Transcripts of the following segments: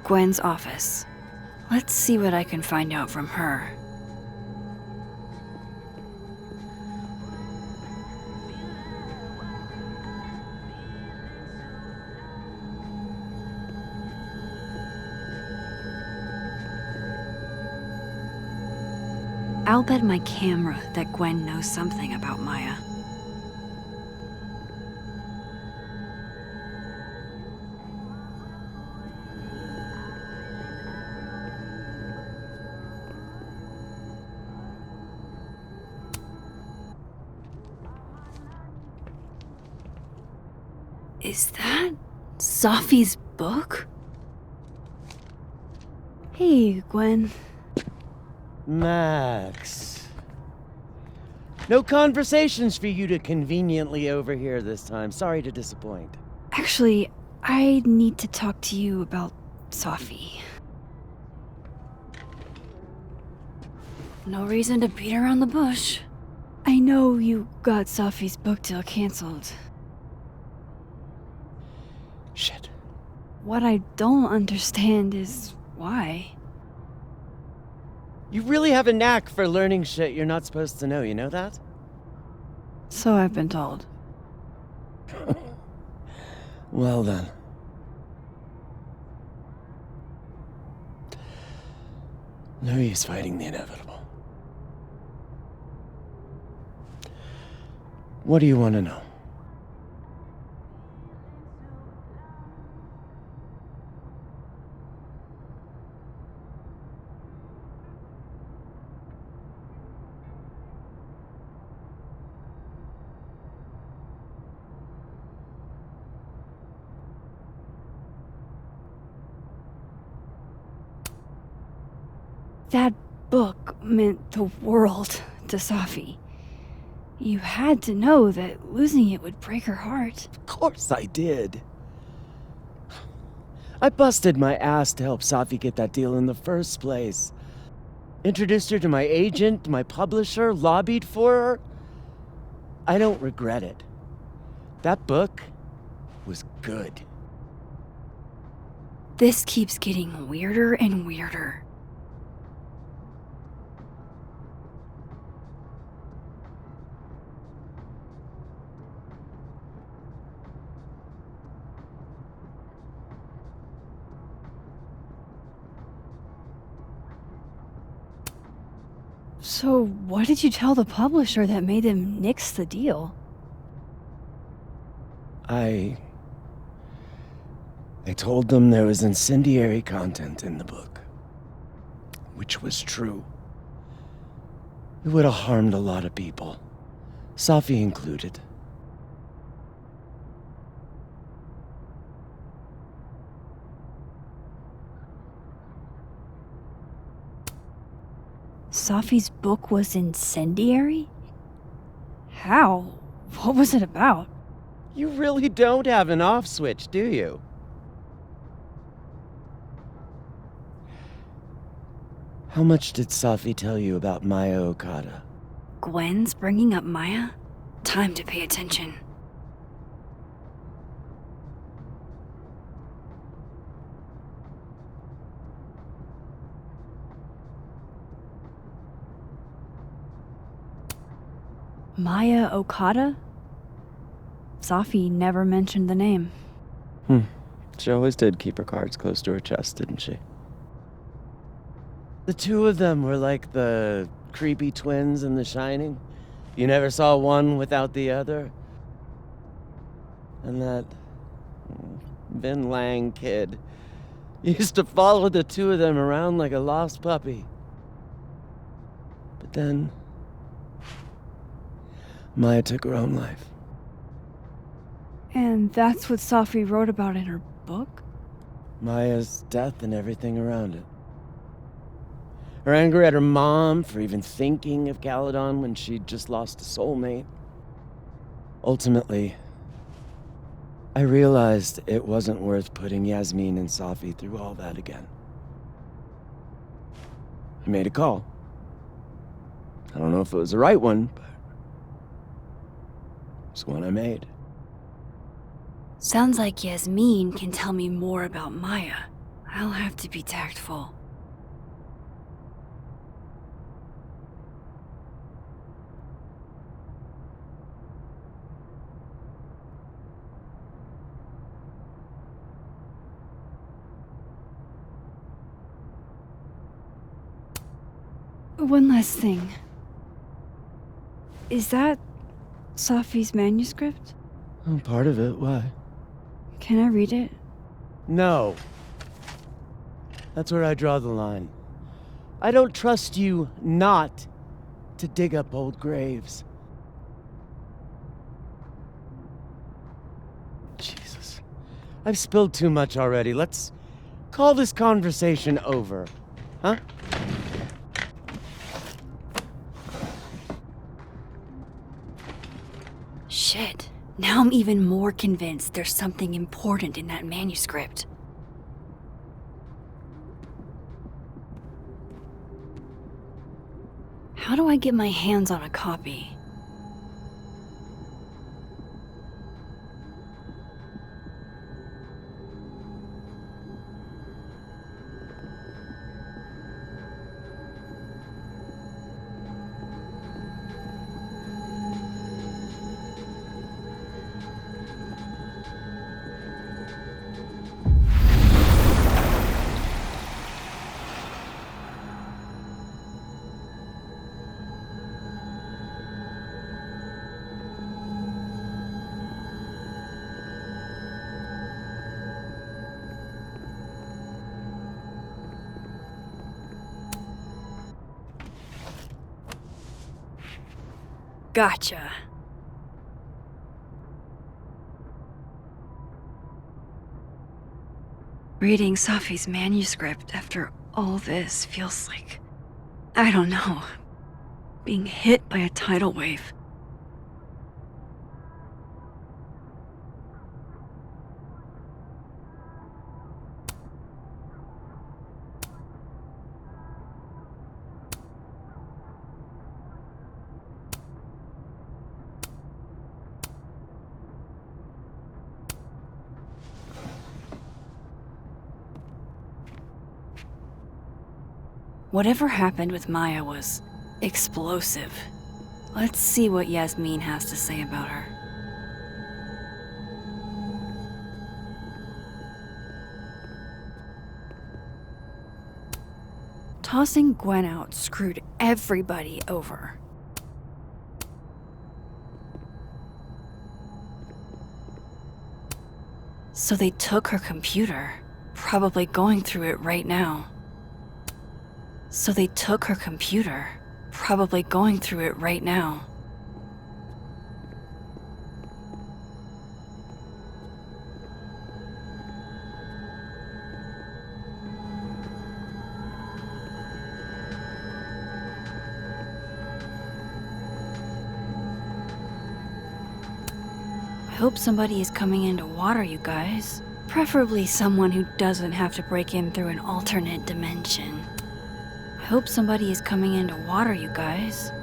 Gwen's office. Let's see what I can find out from her. I'll bet my camera that Gwen knows something about Maya. Is that Safi's book? Hey, Gwen. Max. No conversations for you to conveniently overhear this time. Sorry to disappoint. Actually, I need to talk to you about Safi. No reason to beat around the bush. I know you got Safi's book deal canceled. Shit. What I don't understand is why. You really have a knack for learning shit you're not supposed to know, you know that? So I've been told. Well then. No use fighting the inevitable. What do you want to know? That book meant the world to Safi. You had to know that losing it would break her heart. Of course I did. I busted my ass to help Safi get that deal in the first place. Introduced her to my agent, my publisher, lobbied for her. I don't regret it. That book was good. This keeps getting weirder and weirder. So, what did you tell the publisher that made them nix the deal? I told them there was incendiary content in the book. Which was true. It would have harmed a lot of people. Safi included. Safi's book was incendiary? How? What was it about? You really don't have an off switch, do you? How much did Safi tell you about Maya Okada? Gwen's bringing up Maya? Time to pay attention. Maya Okada? Safi never mentioned the name. She always did keep her cards close to her chest, didn't she? The two of them were like the creepy twins in The Shining. You never saw one without the other. And that Vin Lang kid used to follow the two of them around like a lost puppy. But then Maya took her own life. And that's what Safi wrote about in her book? Maya's death and everything around it. Her anger at her mom for even thinking of Caledon when she'd just lost a soulmate. Ultimately, I realized it wasn't worth putting Yasmin and Safi through all that again. I made a call. I don't know if it was the right one, but it's one I made. Sounds like Yasmin can tell me more about Maya. I'll have to be tactful. One last thing. Is that Safi's manuscript? Oh, part of it, why? Can I read it? No. That's where I draw the line. I don't trust you not to dig up old graves. Jesus. I've spilled too much already. Let's call this conversation over. Huh? Shit. Now I'm even more convinced there's something important in that manuscript. How do I get my hands on a copy? Gotcha. Reading Safi's manuscript after all this feels like, I don't know, being hit by a tidal wave. Whatever happened with Maya was explosive. Let's see what Yasmin has to say about her. Tossing Gwen out screwed everybody over. So they took her computer, probably going through it right now. So they took her computer, probably going through it right now. I hope somebody is coming in to water you guys. Preferably someone who doesn't have to break in through an alternate dimension. I hope somebody is coming in to water you guys.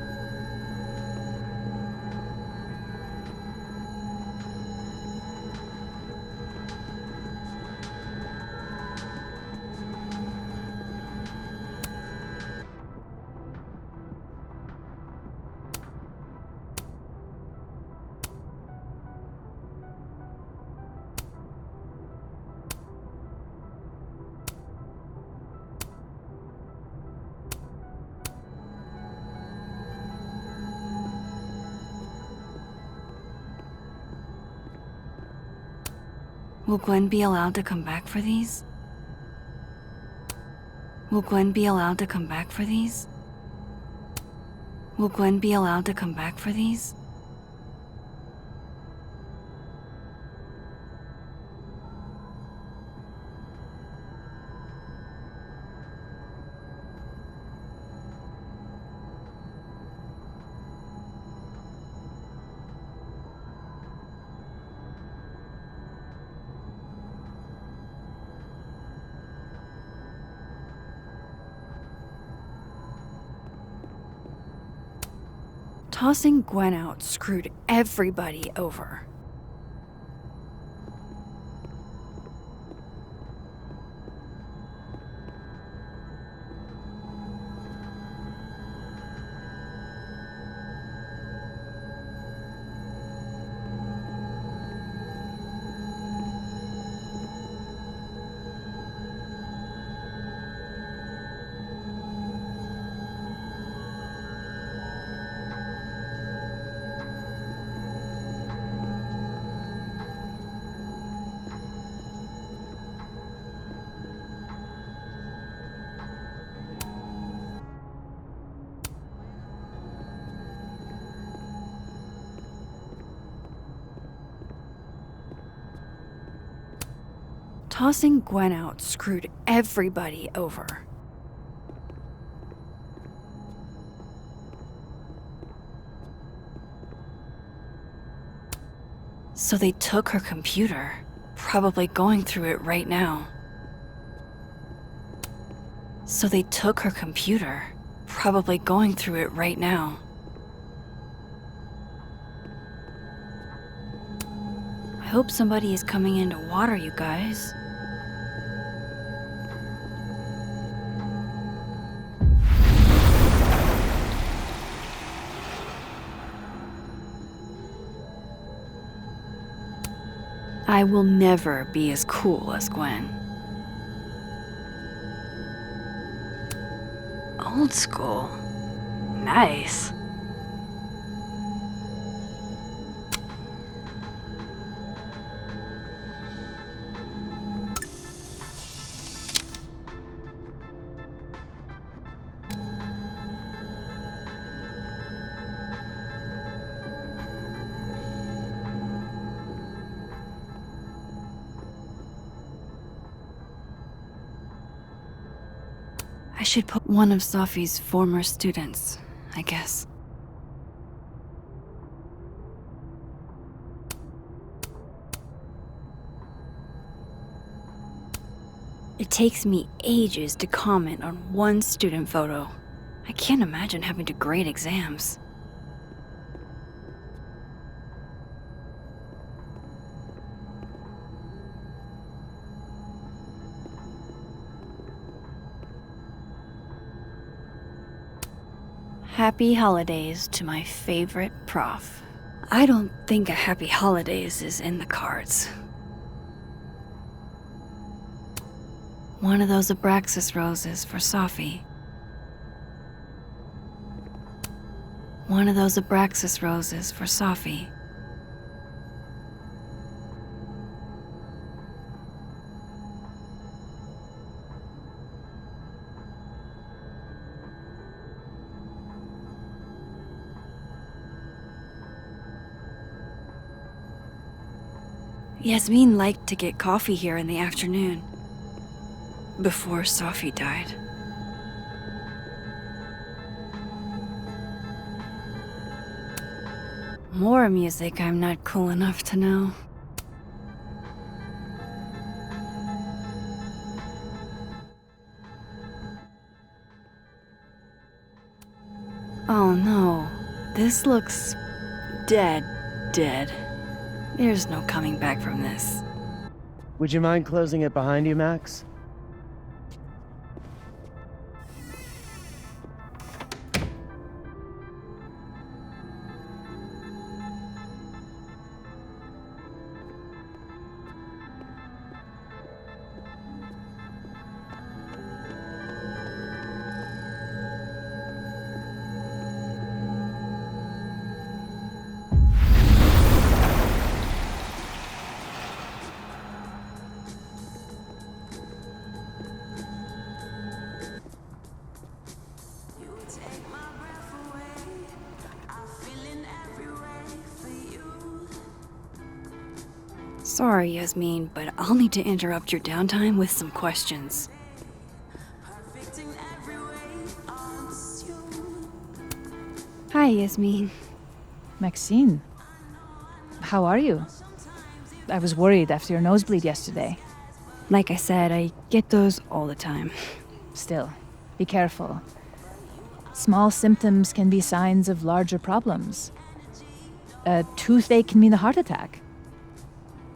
Will Gwen be allowed to come back for these? Will Gwen be allowed to come back for these? Will Gwen be allowed to come back for these? Tossing Gwen out screwed everybody over. Tossing Gwen out screwed everybody over. So they took her computer, probably going through it right now. So they took her computer, probably going through it right now. I hope somebody is coming in to water you guys. I will never be as cool as Gwen. Old school. Nice. I should put one of Safi's former students, I guess. It takes me ages to comment on one student photo. I can't imagine having to grade exams. Happy holidays to my favorite prof. I don't think a happy holidays is in the cards. One of those Abraxas roses for Safi. One of those Abraxas roses for Safi. Yasmin liked to get coffee here in the afternoon, before Safi died. More music I'm not cool enough to know. Oh no, this looks dead. There's no coming back from this. Would you mind closing it behind you, Max? Sorry, Yasmin, but I'll need to interrupt your downtime with some questions. Hi, Yasmin. Maxine, how are you? I was worried after your nosebleed yesterday. Like I said, I get those all the time. Still, be careful. Small symptoms can be signs of larger problems. A toothache can mean a heart attack.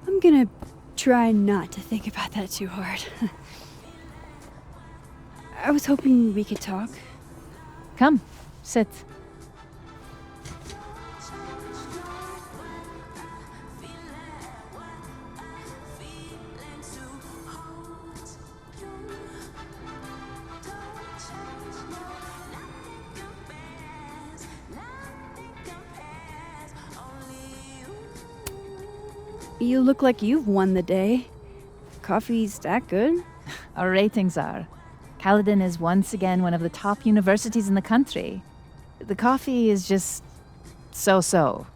I'm gonna try not to think about that too hard. I was hoping we could talk. Come, sit. You look like you've won the day. Coffee's that good? Our ratings are. Caledon is once again one of the top universities in the country. The coffee is just so-so.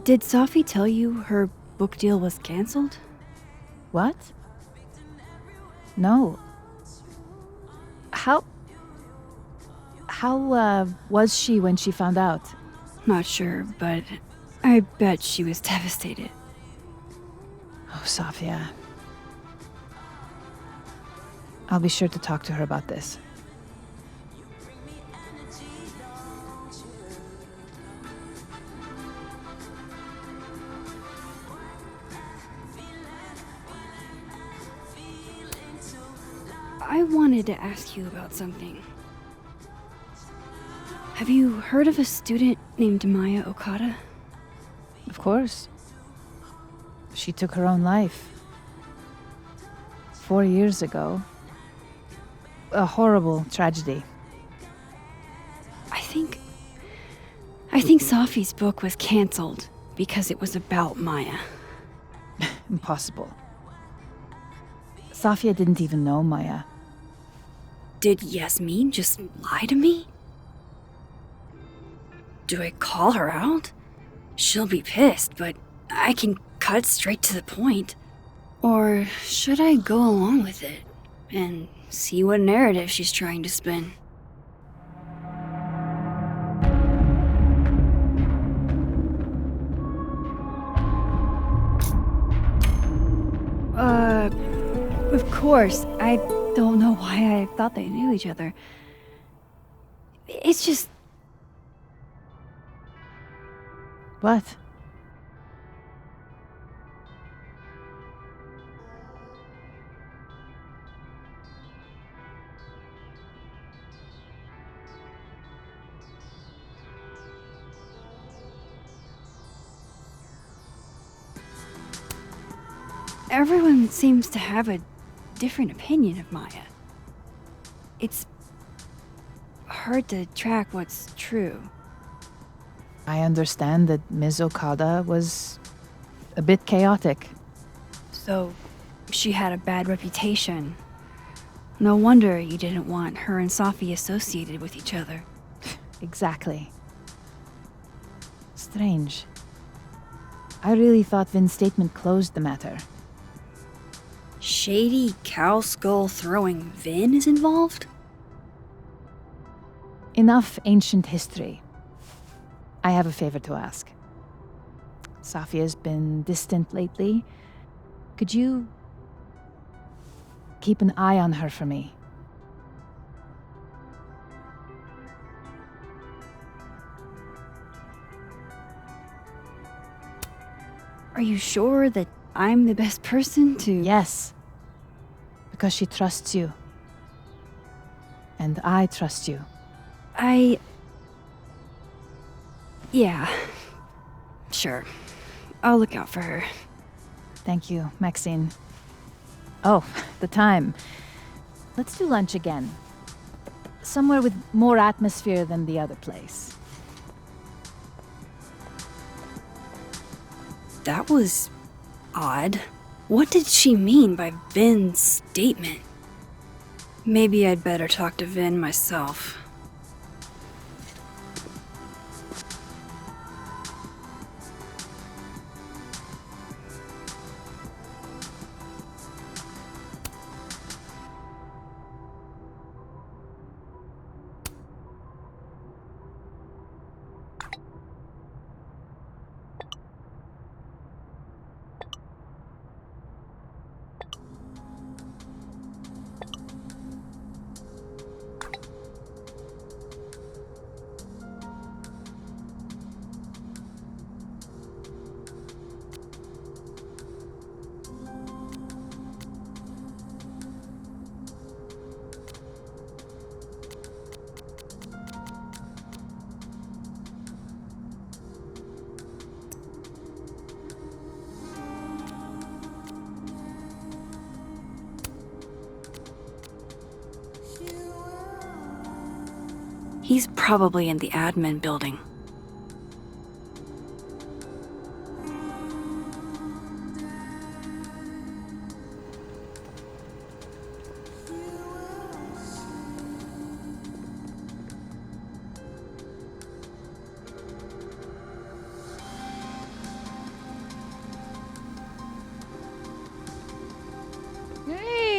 Did Safi tell you her book deal was canceled? What? No. How was she when she found out? Not sure, but I bet she was devastated. Oh, Safia. I'll be sure to talk to her about this. I wanted to ask you about something. Have you heard of a student named Maya Okada? Of course. She took her own life. 4 years ago. A horrible tragedy. I think Safi's book was canceled because it was about Maya. Impossible. Safia didn't even know Maya. Did Yasmin just lie to me? Do I call her out? She'll be pissed, but I can cut straight to the point. Or should I go along with it and see what narrative she's trying to spin? Of course. I don't know why I thought they knew each other. It's just... What? Everyone seems to have a different opinion of Maya. It's hard to track what's true. I understand that Ms. Okada was a bit chaotic. So, she had a bad reputation. No wonder you didn't want her and Safi associated with each other. Exactly. Strange. I really thought Vin's statement closed the matter. Shady cow skull throwing Vin is involved? Enough ancient history. I have a favor to ask. Safia's been distant lately. Could you keep an eye on her for me? Are you sure that I'm the best person to... Yes. Because she trusts you. And I trust you. Yeah. Sure. I'll look out for her. Thank you, Maxine. Oh, the time. Let's do lunch again. Somewhere with more atmosphere than the other place. That was... odd. What did she mean by Vin's statement? Maybe I'd better talk to Vin myself. He's probably in the admin building.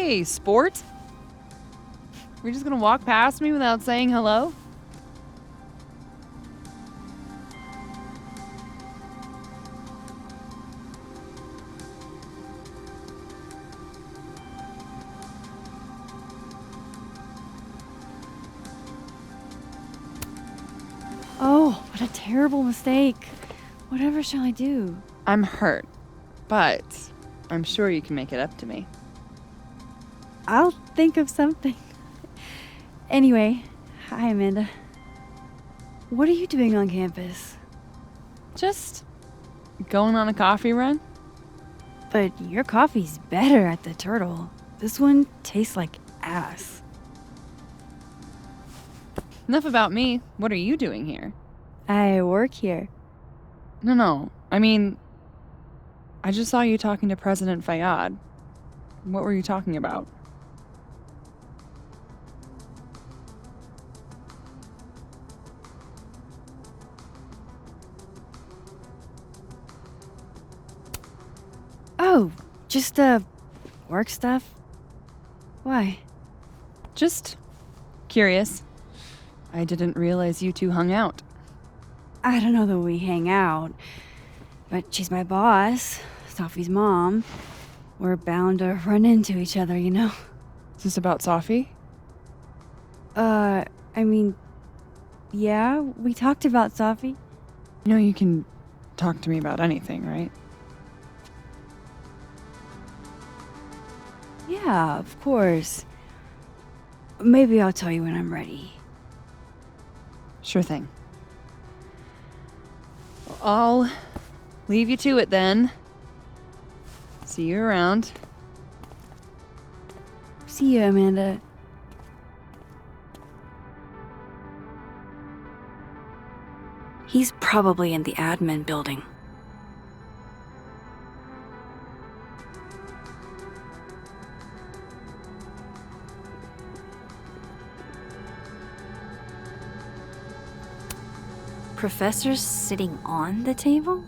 Hey, sport? You're just gonna walk past me without saying hello? Oh, what a terrible mistake. Whatever shall I do? I'm hurt, but I'm sure you can make it up to me. I'll think of something. Anyway, hi, Amanda. What are you doing on campus? Just going on a coffee run? But your coffee's better at the Turtle. This one tastes like ass. Enough about me. What are you doing here? I work here. No. I mean, I just saw you talking to President Fayyad. What were you talking about? Oh, just, work stuff? Why? Just curious. I didn't realize you two hung out. I don't know that we hang out, but she's my boss, Sophie's mom. We're bound to run into each other, you know? Is this about Safi? I mean, yeah, we talked about Sophie. You know you can talk to me about anything, right? Yeah, of course. Maybe I'll tell you when I'm ready. Sure thing. Well, I'll leave you to it then. See you around. See ya, Amanda. He's probably in the admin building. Professor's sitting on the table?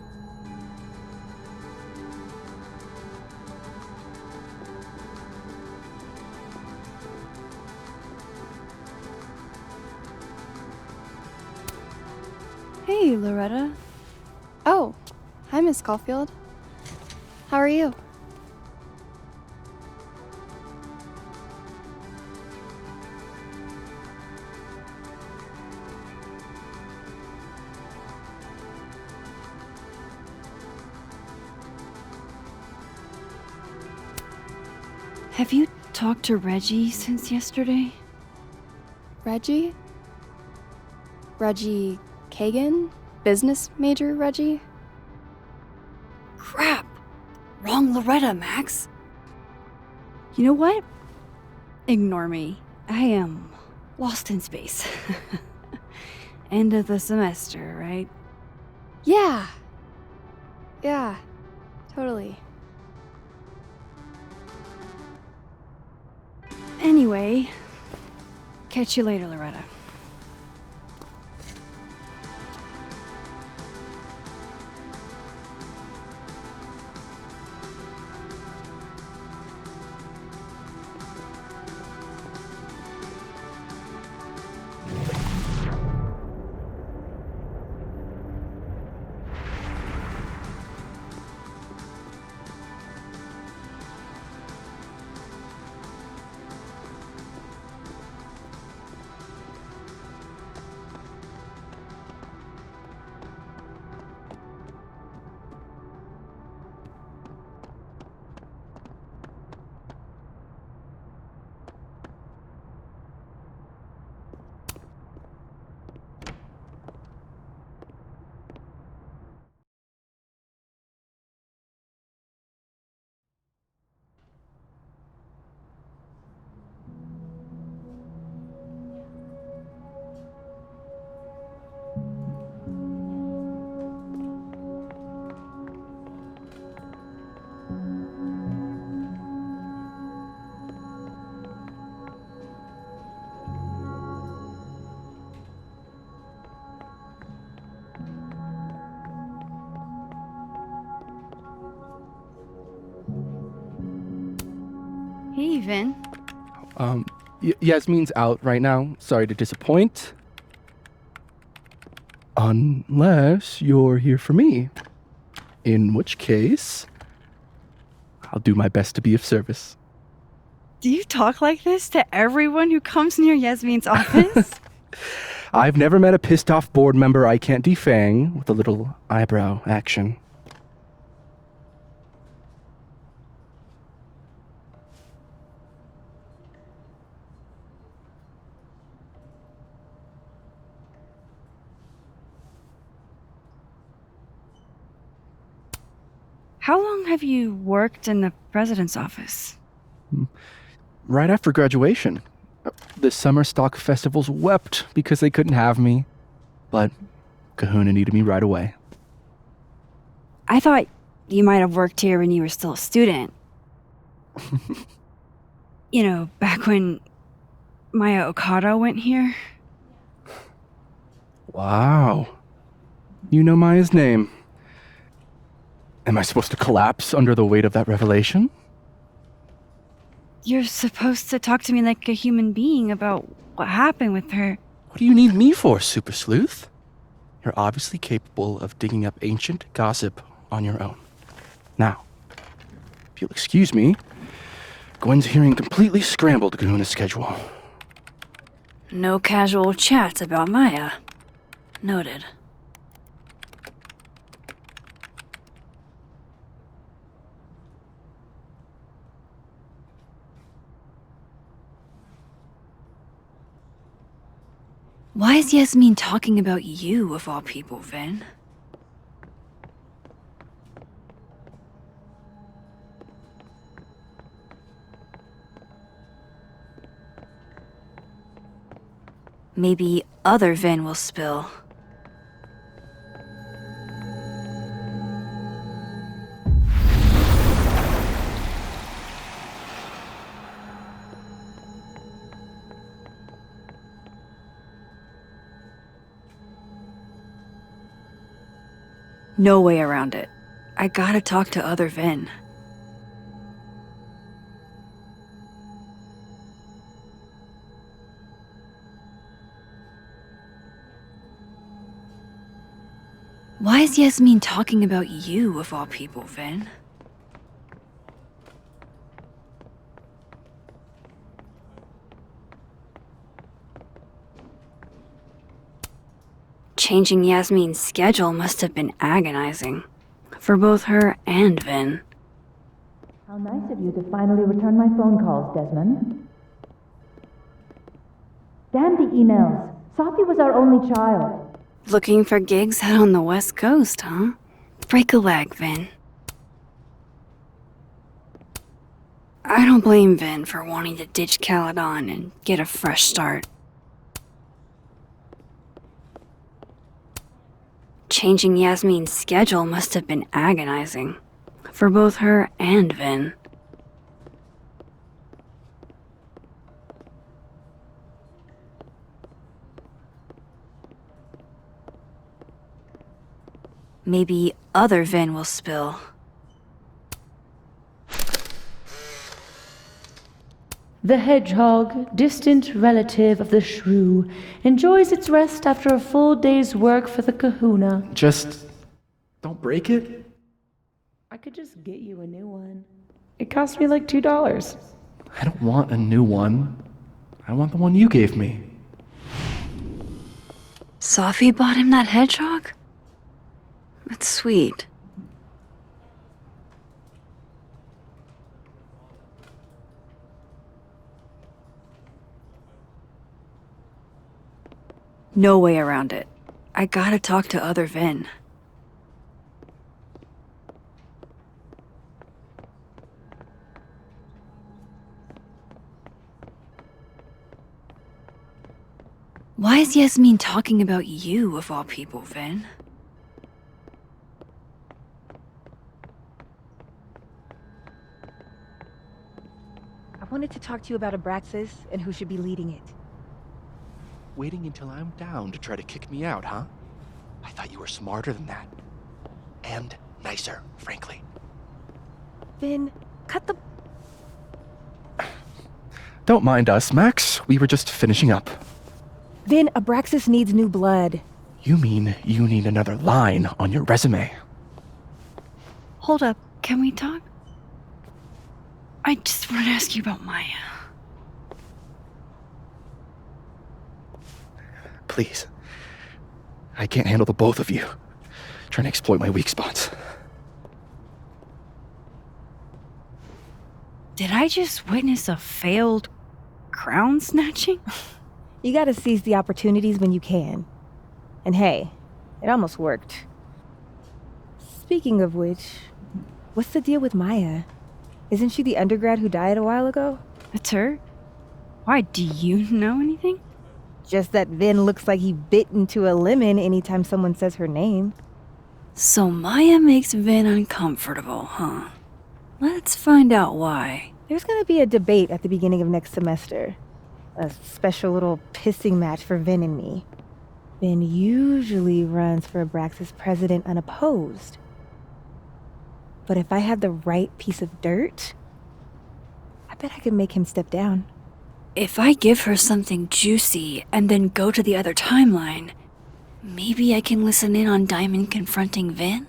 Hey, Loretta. Oh, hi, Miss Caulfield. How are you? Have you talked to Reggie since yesterday? Reggie? Reggie Kagan? Business major Reggie? Crap! Wrong Loretta, Max. You know what? Ignore me. I am lost in space. End of the semester, right? Yeah, totally. Anyway, catch you later, Loretta. Hey, Vin. Yasmin's out right now. Sorry to disappoint. Unless you're here for me. In which case, I'll do my best to be of service. Do you talk like this to everyone who comes near Yasmin's office? I've never met a pissed off board member I can't defang with a little eyebrow action. How long have you worked in the president's office? Right after graduation. The summer stock festivals wept because they couldn't have me. But Kahuna needed me right away. I thought you might have worked here when you were still a student. You know, back when Maya Okada went here. Wow. You know Maya's name. Am I supposed to collapse under the weight of that revelation? You're supposed to talk to me like a human being about what happened with her. What do you need me for, Super Sleuth? You're obviously capable of digging up ancient gossip on your own. Now, if you'll excuse me, Gwen's hearing completely scrambled Kahuna's schedule. No casual chats about Maya. Noted. Why is Yasmin talking about you, of all people, Vin? Maybe other Vin will spill. No way around it. I gotta talk to other Vin. Why is Yasmin talking about you, of all people, Vin? Changing Yasmin's schedule must have been agonizing. For both her and Vin. How nice of you to finally return my phone calls, Desmond. Damn the emails. Safi was our only child. Looking for gigs out on the West Coast, huh? Break a leg, Vin. I don't blame Vin for wanting to ditch Caledon and get a fresh start. Changing Yasmin's schedule must have been agonizing. For both her and Vin. Maybe other Vin will spill. The hedgehog, distant relative of the shrew, enjoys its rest after a full day's work for the kahuna. Just don't break it. I could just get you a new one. It cost me like $2. I don't want a new one. I want the one you gave me. Safi bought him that hedgehog? That's sweet. No way around it. I gotta talk to other Vin. Why is Yasmin talking about you, of all people, Vin? I wanted to talk to you about Abraxas and who should be leading it. Waiting until I'm down to try to kick me out, huh? I thought you were smarter than that. And nicer, frankly. Vin, cut the... Don't mind us, Max. We were just finishing up. Vin, Abraxas needs new blood. You mean you need another line on your resume? Hold up, can we talk? I just want to ask you about Maya. Please. I can't handle the both of you trying to exploit my weak spots. Did I just witness a failed crown snatching? You gotta seize the opportunities when you can. And hey, it almost worked. Speaking of which, what's the deal with Maya? Isn't she the undergrad who died a while ago? That's her? Why, do you know anything? Just that Vin looks like he bit into a lemon anytime someone says her name. So Maya makes Vin uncomfortable, huh? Let's find out why. There's gonna be a debate at the beginning of next semester. A special little pissing match for Vin and me. Vin usually runs for Abraxas president unopposed. But if I had the right piece of dirt, I bet I could make him step down. If I give her something juicy and then go to the other timeline, maybe I can listen in on Diamond confronting Vin?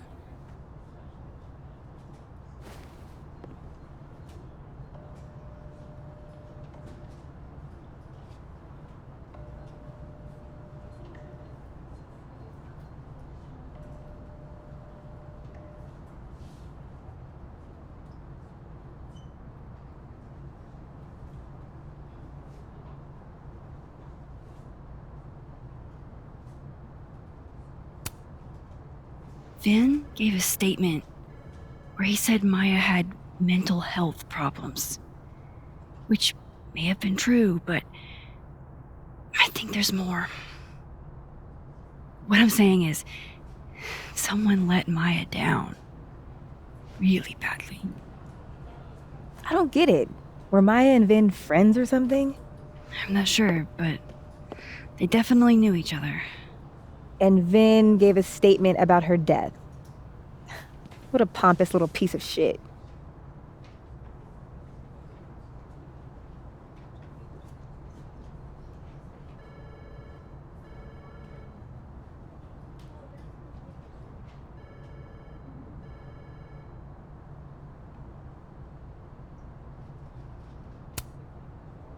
Vin gave a statement where he said Maya had mental health problems. Which may have been true, but I think there's more. What I'm saying is, someone let Maya down. Really badly. I don't get it. Were Maya and Vin friends or something? I'm not sure, but they definitely knew each other. And Vin gave a statement about her death. What a pompous little piece of shit.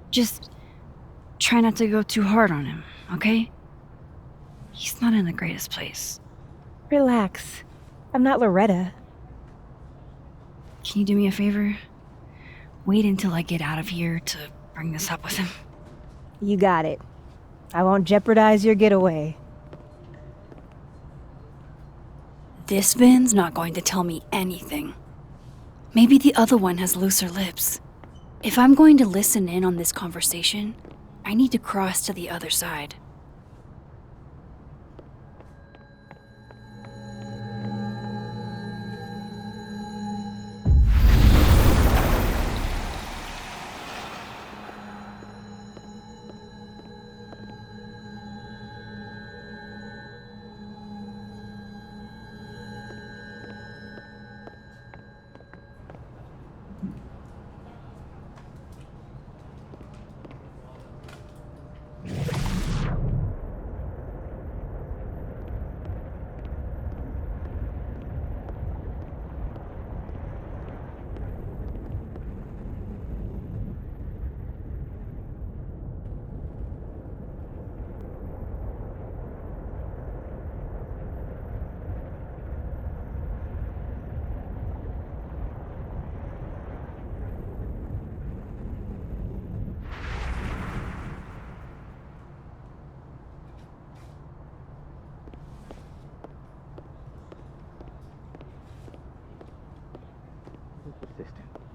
Just try not to go too hard on him, okay? He's not in the greatest place. Relax. I'm not Loretta. Can you do me a favor? Wait until I get out of here to bring this up with him. You got it. I won't jeopardize your getaway. This Vin's not going to tell me anything. Maybe the other one has looser lips. If I'm going to listen in on this conversation, I need to cross to the other side.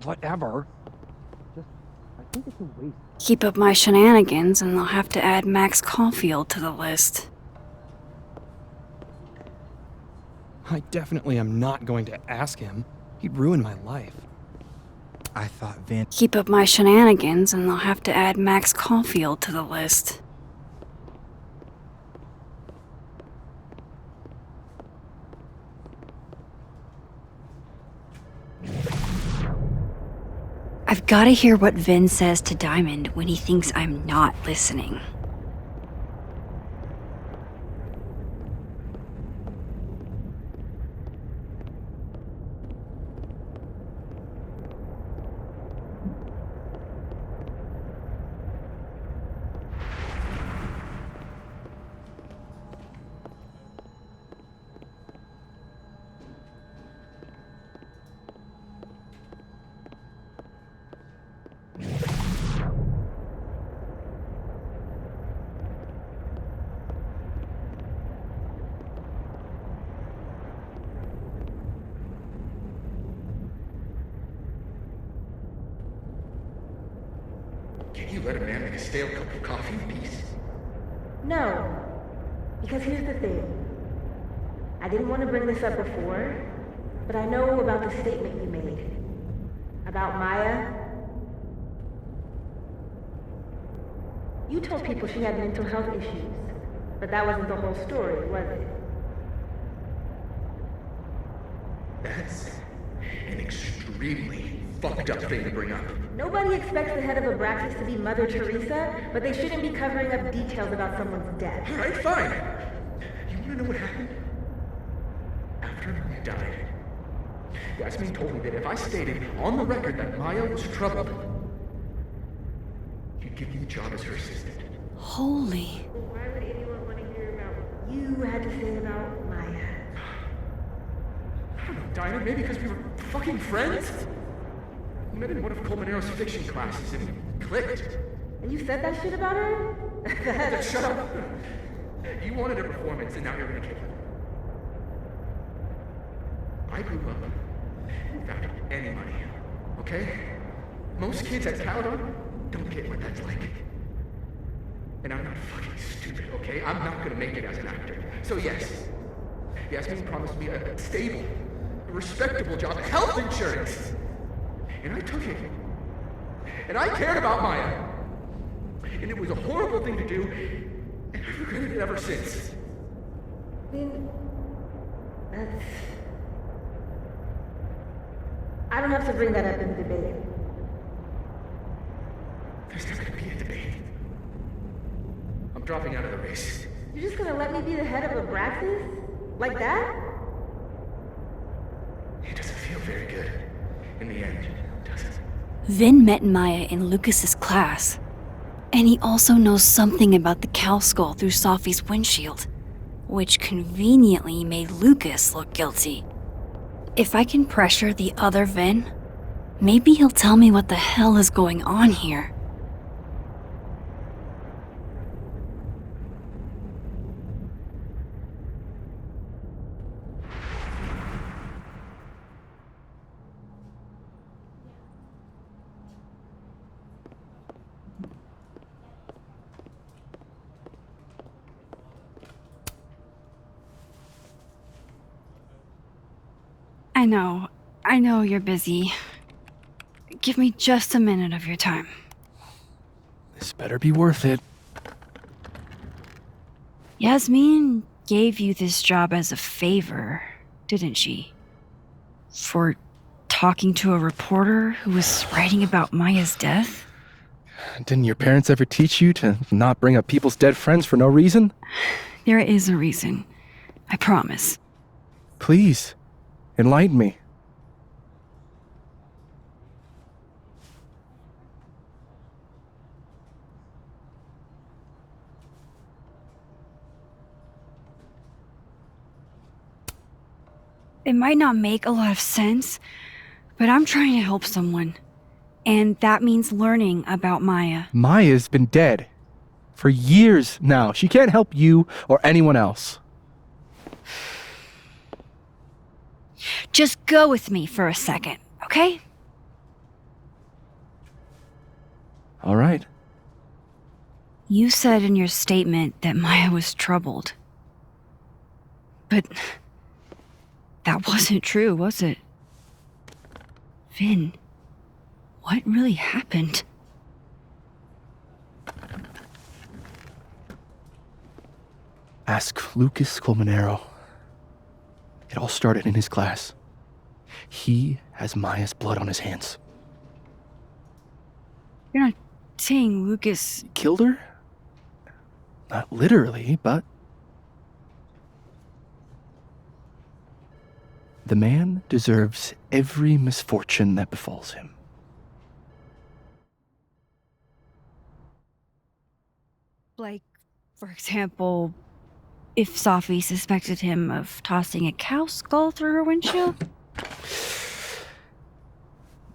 Whatever. I think it's a waste. Keep up my shenanigans and I'll have to add Max Caulfield to the list. I definitely am not going to ask him. He'd ruin my life. I thought Vin... Keep up my shenanigans and I'll have to add Max Caulfield to the list. I've gotta hear what Vin says to Diamond when he thinks I'm not listening. Can't you let a man make a stale cup of coffee in peace? No. Because here's the thing. I didn't want to bring this up before, but I know about the statement you made. About Maya. You told people she had mental health issues, but that wasn't the whole story, was it? That's an extremely fucked up thing to bring up. Nobody expects the head of Abraxas to be Mother Teresa, but they shouldn't be covering up details about someone's death. All right, fine. You want to know what happened? After Maya died, Yasmin told me that if I stated on the record that Maya was troubled, you'd give me the job as her assistant. Holy. Why would anyone want to hear about what you had to say about Maya? I don't know, Dinah, maybe because we were fucking friends? We met in one of Colmenaro's fiction classes and it clicked. And you said that shit about her? Shut up. You wanted a performance and now you're gonna kill it. I grew up without any money, okay? Most kids at Caledon don't get what that's like. And I'm not fucking stupid, okay? I'm not gonna make it as an actor. So yes, Yasmin promised me a stable, a respectable job, health insurance. And I took it. And I cared about Maya. And it was a horrible thing to do, and I've regretted it ever since. That's... I don't have to bring that up in the debate. There's not gonna be a debate. I'm dropping out of the race. You're just gonna let me be the head of Abraxas? Like that? It doesn't feel very good. In the end, does it? Vin met Maya in Lucas's class. And he also knows something about the cow skull through Sophie's windshield, which conveniently made Lucas look guilty. If I can pressure the other Vin, maybe he'll tell me what the hell is going on here. I know you're busy. Give me just a minute of your time. This better be worth it. Yasmin gave you this job as a favor, didn't she? For talking to a reporter who was writing about Maya's death? Didn't your parents ever teach you to not bring up people's dead friends for no reason? There is a reason. I promise. Please, enlighten me. It might not make a lot of sense, but I'm trying to help someone. And that means learning about Maya. Maya's been dead for years now. She can't help you or anyone else. Just go with me for a second, okay? All right. You said in your statement that Maya was troubled. But that wasn't true, was it? Vin, what really happened? Ask Lucas Colmenero. It all started in his class. He has Maya's blood on his hands. You're not saying Lucas... Killed her? Not literally, but... The man deserves every misfortune that befalls him. Like, for example, if Safi suspected him of tossing a cow skull through her windshield?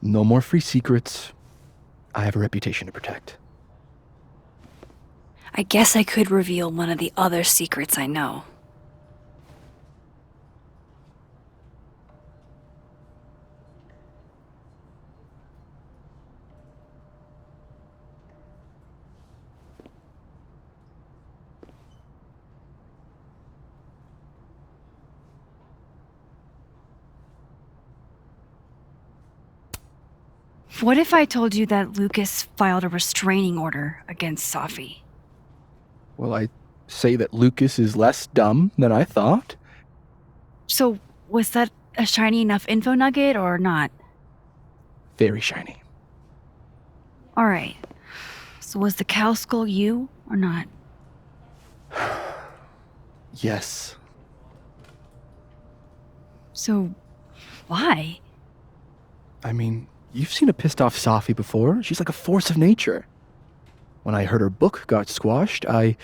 No more free secrets. I have a reputation to protect. I guess I could reveal one of the other secrets I know. What if I told you that Lucas filed a restraining order against Safi? Well, I say that Lucas is less dumb than I thought. So, was that a shiny enough info nugget or not? Very shiny. Alright. So was the cow skull you or not? Yes. So, why? I mean, you've seen a pissed off Safi before. She's like a force of nature. When I heard her book got squashed, I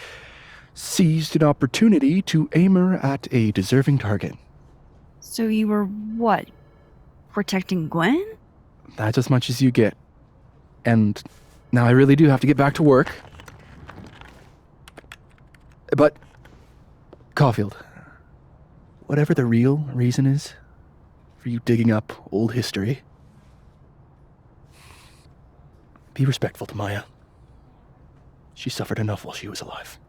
seized an opportunity to aim her at a deserving target. So you were what? Protecting Gwen? That's as much as you get. And now I really do have to get back to work. But, Caulfield, whatever the real reason is for you digging up old history, be respectful to Maya. She suffered enough while she was alive.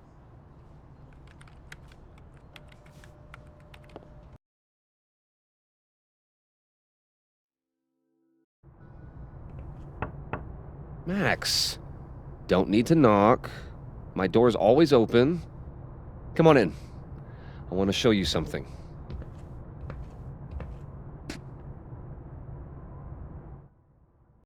Max, don't need to knock. My door's always open. Come on in. I want to show you something.